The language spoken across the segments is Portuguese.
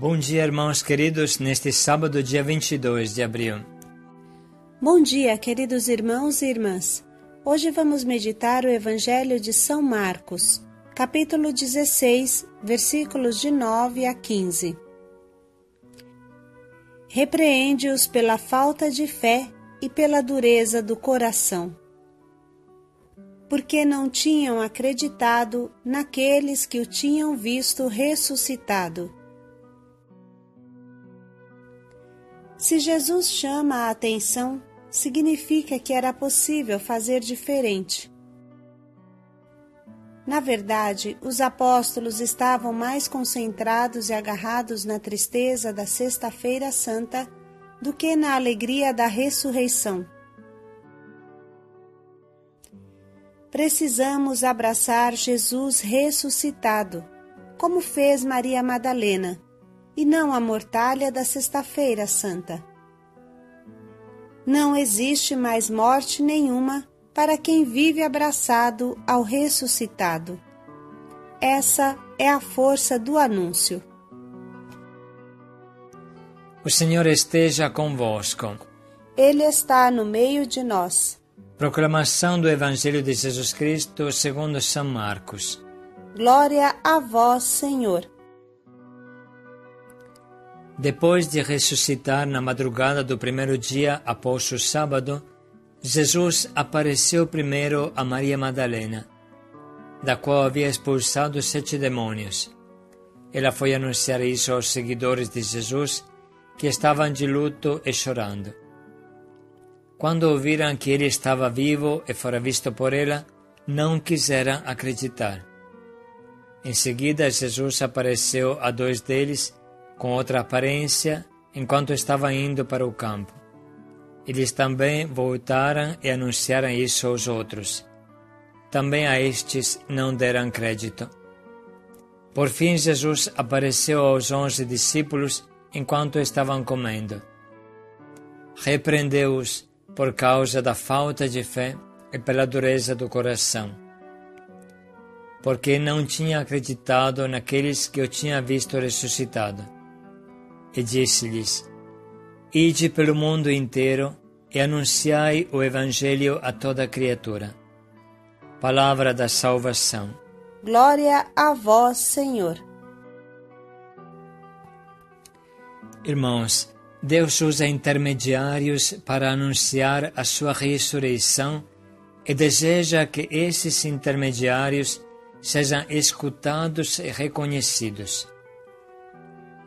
Bom dia, irmãos queridos, neste sábado, dia 22 de abril. Bom dia, queridos irmãos e irmãs. Hoje vamos meditar o Evangelho de São Marcos, capítulo 16, versículos de 9 a 15. Repreende-os pela falta de fé e pela dureza do coração, porque não tinham acreditado naqueles que o tinham visto ressuscitado. Se Jesus chama a atenção, significa que era possível fazer diferente. Na verdade, os apóstolos estavam mais concentrados e agarrados na tristeza da Sexta-feira Santa do que na alegria da ressurreição. Precisamos abraçar Jesus ressuscitado, como fez Maria Madalena, e não a mortalha da Sexta-feira Santa. Não existe mais morte nenhuma para quem vive abraçado ao ressuscitado. Essa é a força do anúncio. O Senhor esteja convosco. Ele está no meio de nós. Proclamação do Evangelho de Jesus Cristo segundo São Marcos. Glória a vós, Senhor. Depois de ressuscitar na madrugada do primeiro dia após o sábado, Jesus apareceu primeiro a Maria Madalena, da qual havia expulsado 7 demônios. Ela foi anunciar isso aos seguidores de Jesus, que estavam de luto e chorando. Quando ouviram que ele estava vivo e fora visto por ela, não quiseram acreditar. Em seguida, Jesus apareceu a 2 deles, com outra aparência, enquanto estavam indo para o campo. Eles também voltaram e anunciaram isso aos outros. Também a estes não deram crédito. Por fim, Jesus apareceu aos 11 discípulos enquanto estavam comendo. Repreendeu-os por causa da falta de fé e pela dureza do coração, porque não tinha acreditado naqueles que o tinham visto ressuscitado. E disse-lhes: Ide pelo mundo inteiro e anunciai o Evangelho a toda criatura. Palavra da salvação. Glória a vós, Senhor. Irmãos, Deus usa intermediários para anunciar a sua ressurreição e deseja que esses intermediários sejam escutados e reconhecidos.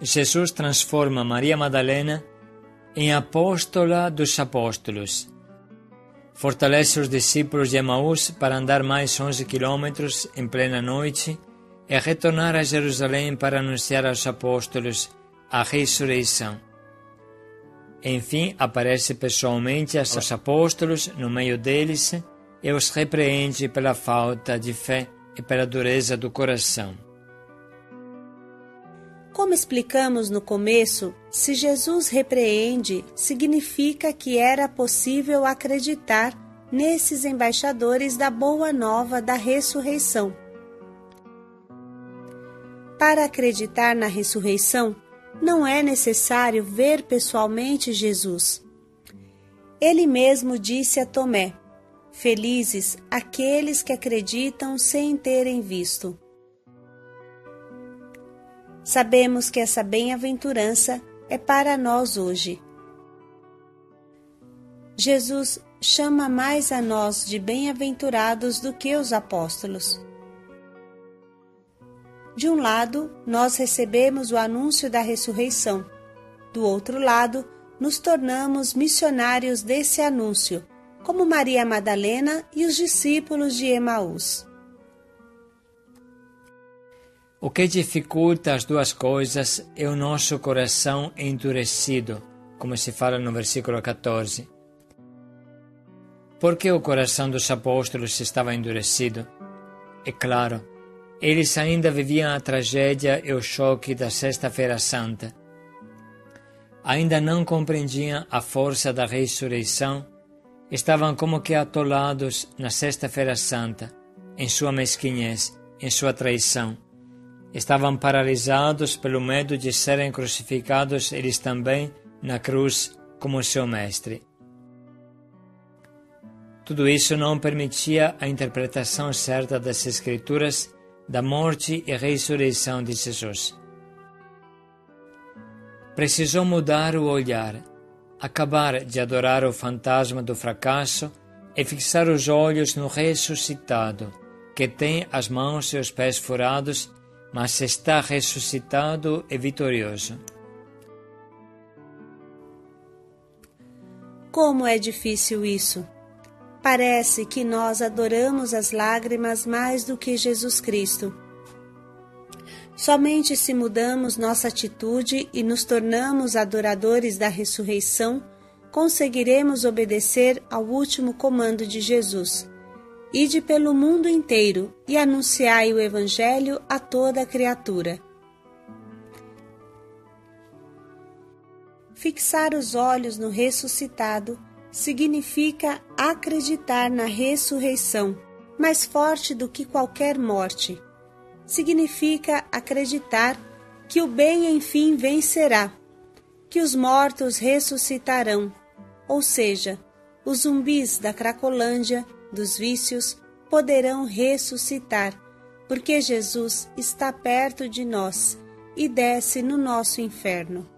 Jesus transforma Maria Madalena em apóstola dos apóstolos. Fortalece os discípulos de Emaús para andar mais 11 quilômetros em plena noite e retornar a Jerusalém para anunciar aos apóstolos a ressurreição. Enfim, aparece pessoalmente aos apóstolos no meio deles e os repreende pela falta de fé e pela dureza do coração. Como explicamos no começo, se Jesus repreende, significa que era possível acreditar nesses embaixadores da boa nova da ressurreição. Para acreditar na ressurreição, não é necessário ver pessoalmente Jesus. Ele mesmo disse a Tomé: Felizes aqueles que acreditam sem terem visto. Sabemos que essa bem-aventurança é para nós hoje. Jesus chama mais a nós de bem-aventurados do que os apóstolos. De um lado, nós recebemos o anúncio da ressurreição. Do outro lado, nos tornamos missionários desse anúncio, como Maria Madalena e os discípulos de Emaús. O que dificulta as duas coisas é o nosso coração endurecido, como se fala no versículo 14. Por que o coração dos apóstolos estava endurecido? É claro, eles ainda viviam a tragédia e o choque da Sexta-feira Santa. Ainda não compreendiam a força da ressurreição, estavam como que atolados na Sexta-feira Santa, em sua mesquinhez, em sua traição, Estavam paralisados pelo medo de serem crucificados eles também na cruz como seu mestre. Tudo isso não permitia a interpretação certa das Escrituras da morte e ressurreição de Jesus. Precisou mudar o olhar, acabar de adorar o fantasma do fracasso e fixar os olhos no ressuscitado, que tem as mãos e os pés furados, mas está ressuscitado e vitorioso. Como é difícil isso! Parece que nós adoramos as lágrimas mais do que Jesus Cristo. Somente se mudamos nossa atitude e nos tornamos adoradores da ressurreição, conseguiremos obedecer ao último comando de Jesus: ide pelo mundo inteiro e anunciai o Evangelho a toda criatura. Fixar os olhos no ressuscitado significa acreditar na ressurreição, mais forte do que qualquer morte. Significa acreditar que o bem enfim vencerá, que os mortos ressuscitarão, ou seja, os zumbis da Cracolândia, dos vícios, poderão ressuscitar, porque Jesus está perto de nós e desce no nosso inferno.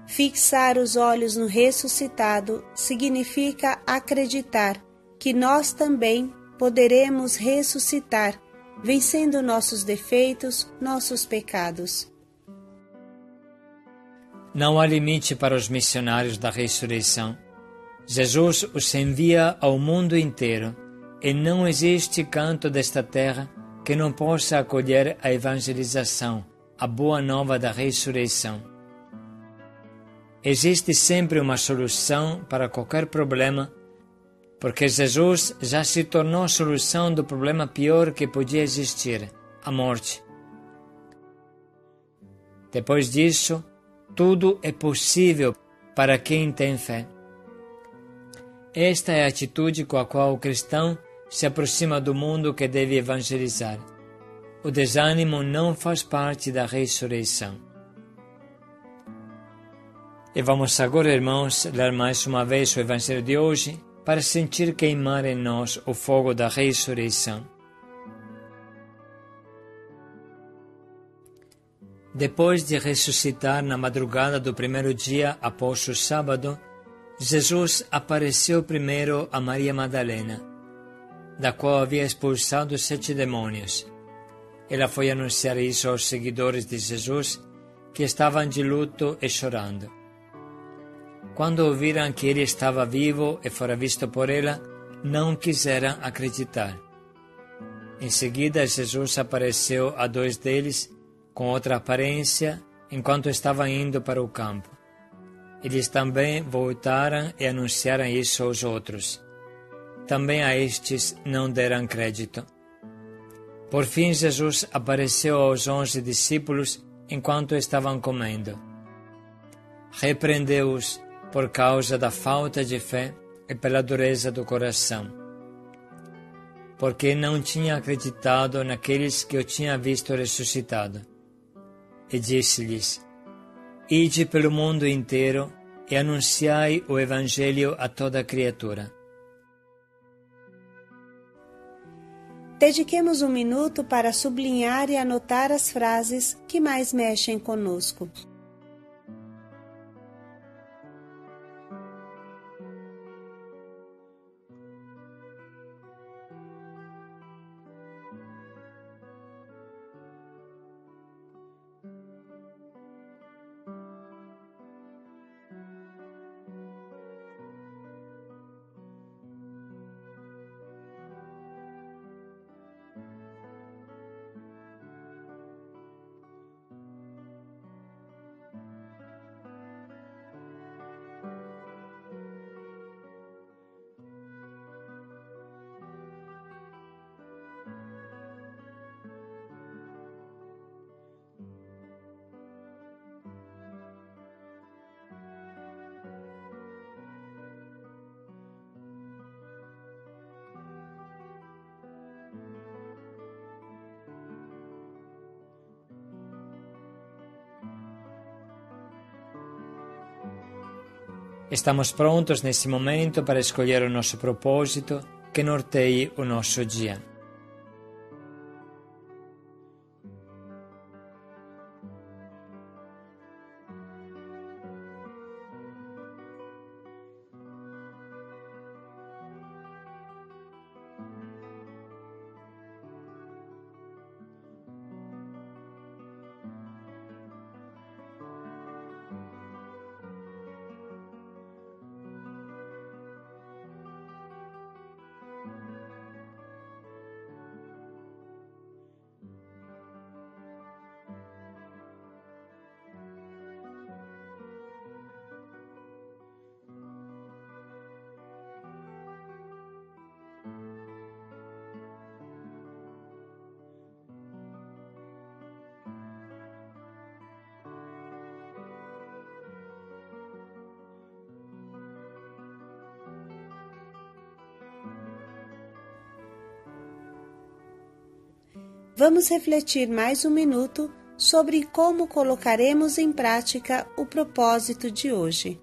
Fixar os olhos no ressuscitado significa acreditar que nós também poderemos ressuscitar, vencendo nossos defeitos, nossos pecados. Não há limite para os missionários da ressurreição. Jesus os envia ao mundo inteiro e não existe canto desta terra que não possa acolher a evangelização, a boa nova da ressurreição. Existe sempre uma solução para qualquer problema, porque Jesus já se tornou a solução do problema pior que podia existir, a morte. Depois disso, tudo é possível para quem tem fé. Esta é a atitude com a qual o cristão se aproxima do mundo que deve evangelizar. O desânimo não faz parte da ressurreição. E vamos agora, irmãos, ler mais uma vez o Evangelho de hoje para sentir queimar em nós o fogo da ressurreição. Depois de ressuscitar na madrugada do primeiro dia após o sábado, Jesus apareceu primeiro a Maria Madalena, da qual havia expulsado 7 demônios. Ela foi anunciar isso aos seguidores de Jesus, que estavam de luto e chorando. Quando ouviram que ele estava vivo e fora visto por ela, não quiseram acreditar. Em seguida, Jesus apareceu a 2 deles, com outra aparência, enquanto estavam indo para o campo. Eles também voltaram e anunciaram isso aos outros. Também a estes não deram crédito. Por fim, Jesus apareceu aos 11 discípulos enquanto estavam comendo. Repreendeu-os por causa da falta de fé e pela dureza do coração, porque não tinha acreditado naqueles que o tinham visto ressuscitado. E disse-lhes: ide pelo mundo inteiro e anunciai o Evangelho a toda criatura. Dediquemos um minuto para sublinhar e anotar as frases que mais mexem conosco. Estamos prontos nesse momento para escolher o nosso propósito que norteie o nosso dia. Vamos refletir mais um minuto sobre como colocaremos em prática o propósito de hoje.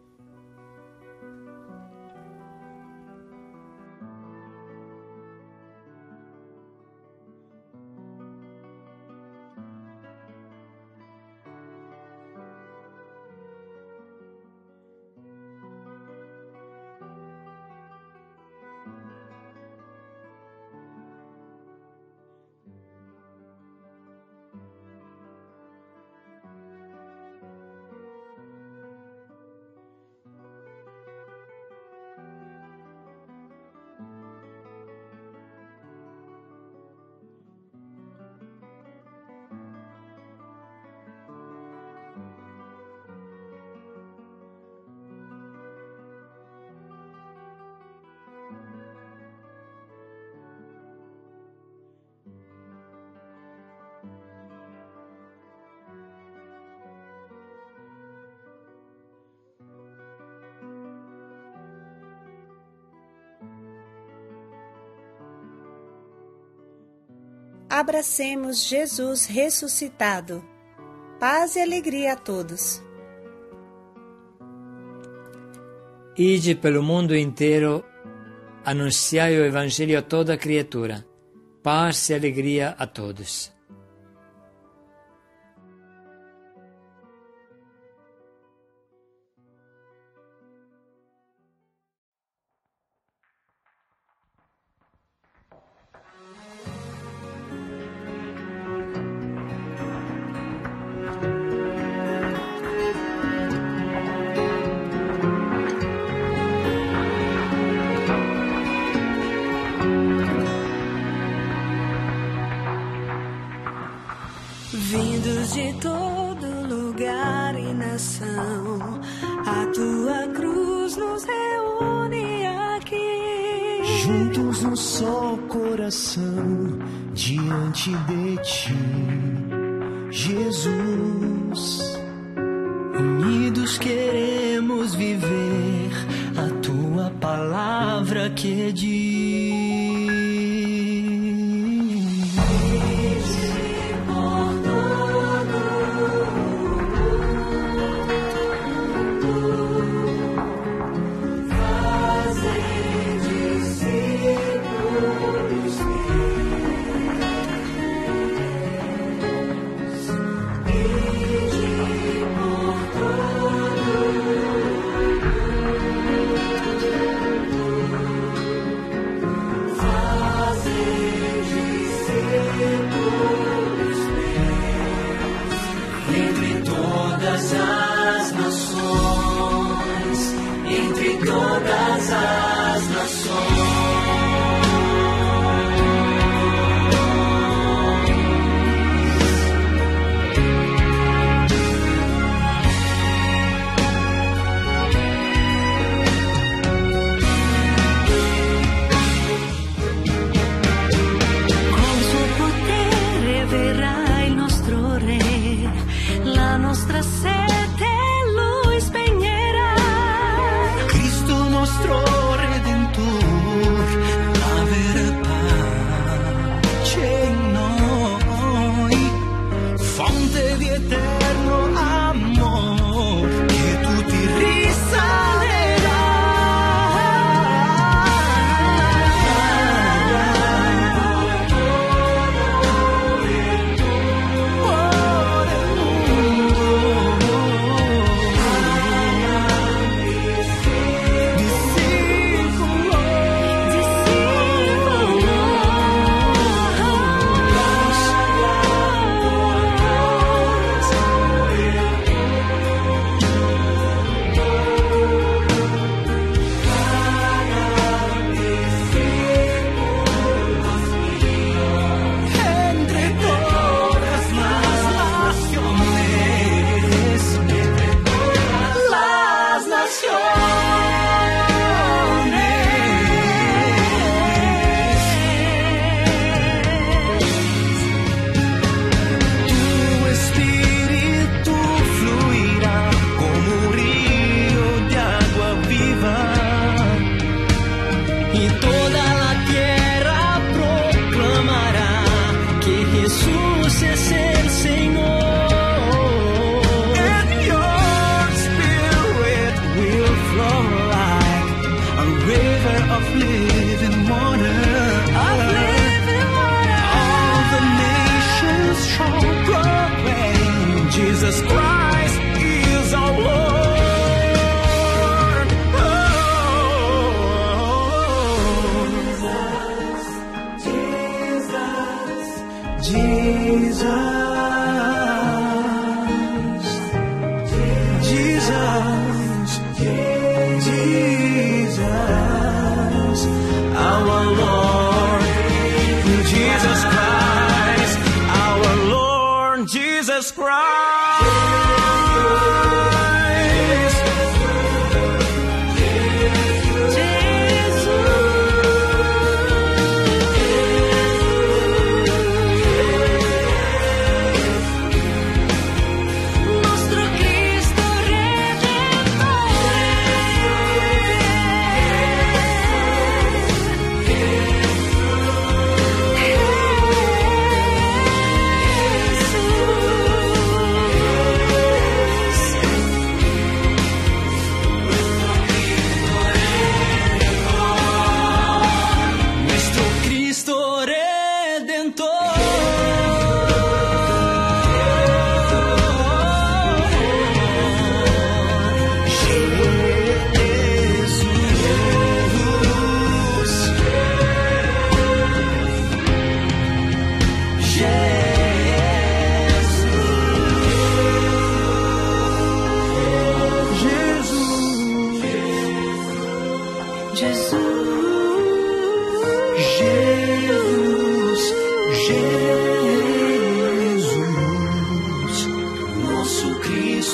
Abracemos Jesus ressuscitado. Paz e alegria a todos. Ide pelo mundo inteiro, anunciai o Evangelho a toda criatura. Paz e alegria a todos. Vindos de todo lugar e nação, a tua cruz nos reúne aqui. Juntos num só coração, diante de ti, Jesus. Unidos queremos viver a tua palavra que diz. Eterno amor, que tu ti risalerás. Jesus Christ is our Lord. Oh, Jesus, Jesus, our Lord, Jesus Christ, our Lord, Jesus Christ.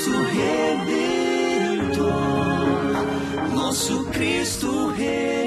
Cristo Redentor, nosso Cristo Redentor.